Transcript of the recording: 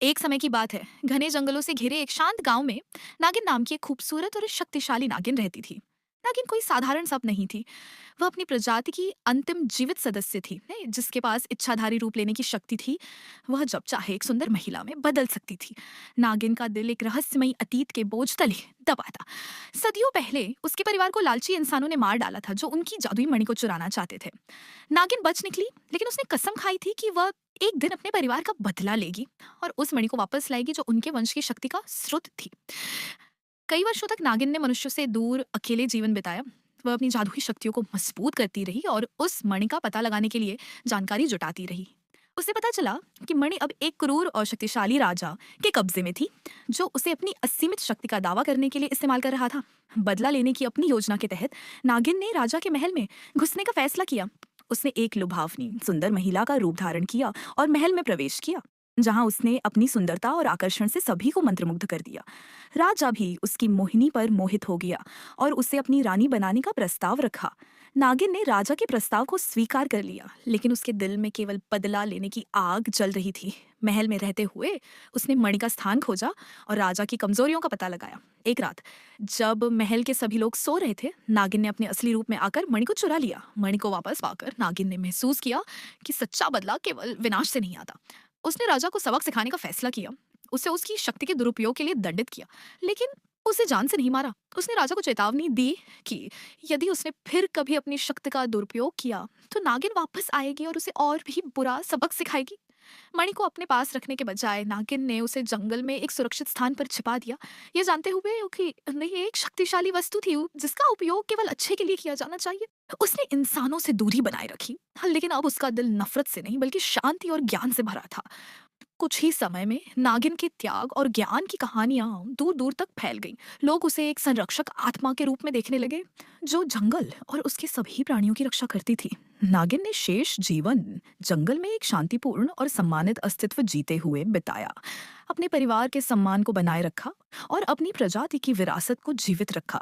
एक समय की बात है, घने जंगलों से घिरे एक शांत गांव में नागिन नाम की एक खूबसूरत और शक्तिशाली नागिन रहती थी। नागिन कोई साधारण सांप नहीं थी। वह अपनी प्रजाति की अंतिम जीवित सदस्य थी, नहीं, जिसके पास इच्छाधारी रूप लेने की शक्ति थी। वह जब चाहे एक सुंदर महिला में बदल सकती थी। नागिन का दिल एक रहस्यमयी अतीत के बोझ तले दबा था। सदियों पहले उसके परिवार को लालची इंसानों ने मार डाला था, जो उनकी जादुई मणि को चुराना चाहते थे। नागिन बच निकली, लेकिन उसने कसम खाई थी कि वह एक दिन अपने परिवार का बदला लेगी और उस मणि को वापस लाएगी जो उनके वंश की शक्ति का स्रोत थी। कई वर्षों तक नागिन ने मनुष्यों से दूर अकेले जीवन बिताया। वह अपनी जादुई शक्तियों को मजबूत करती रही और उस मणि का पता लगाने के लिए जानकारी जुटाती रही। उसे पता चला कि मणि अब एक क्रूर और शक्तिशाली राजा के कब्जे में थी, जो उसे अपनी असीमित शक्ति का दावा करने के लिए इस्तेमाल कर रहा था। बदला लेने की अपनी योजना के तहत नागिन ने राजा के महल में घुसने का फैसला किया। उसने एक लुभावनी सुंदर महिला का रूप धारण किया और महल में प्रवेश किया, जहां उसने अपनी सुंदरता और आकर्षण से सभी को मंत्रमुग्ध कर दिया। राजा भी उसकी मोहिनी पर मोहित हो गया और उसे अपनी रानी बनाने का प्रस्ताव रखा। नागिन ने राजा के प्रस्ताव को स्वीकार कर लिया, लेकिन उसके दिल में केवल बदला लेने की आग जल रही थी। महल में रहते हुए उसने मणि का स्थान खोजा और राजा की कमजोरियों का पता लगाया। एक रात जब महल के सभी लोग सो रहे थे, नागिन ने अपने असली रूप में आकर मणि को चुरा लिया। मणि को वापस पाकर नागिन ने महसूस किया कि सच्चा बदला केवल विनाश से नहीं आता। उसने राजा को सबक सिखाने का फैसला किया। उसे उसकी शक्ति के दुरुपयोग के लिए दंडित किया, लेकिन उसे जान से नहीं मारा। उसने राजा को चेतावनी दी कि यदि उसने फिर कभी अपनी शक्ति का दुरुपयोग किया, तो नागिन वापस आएगी और उसे और भी बुरा सबक सिखाएगी। मणि को अपने पास रखने के बजाय नागिन ने उसे जंगल में एक सुरक्षित स्थान पर छिपा दिया, ये जानते हुए कि नहीं, ये एक शक्तिशाली वस्तु थी जिसका उपयोग केवल अच्छे के लिए किया जाना चाहिए। उसने इंसानों से दूरी बनाए रखी, लेकिन अब उसका दिल नफरत से नहीं बल्कि शांति और ज्ञान से भरा था। कुछ ही समय में नागिन के त्याग और ज्ञान की कहानियां दूर दूर तक फैल गईं। लोग उसे एक संरक्षक आत्मा के रूप में देखने लगे, जो जंगल और उसके सभी प्राणियों की रक्षा करती थी। नागिन ने शेष जीवन जंगल में एक शांतिपूर्ण और सम्मानित अस्तित्व जीते हुए बिताया, अपने परिवार के सम्मान को बनाए रखा और अपनी प्रजाति की विरासत को जीवित रखा।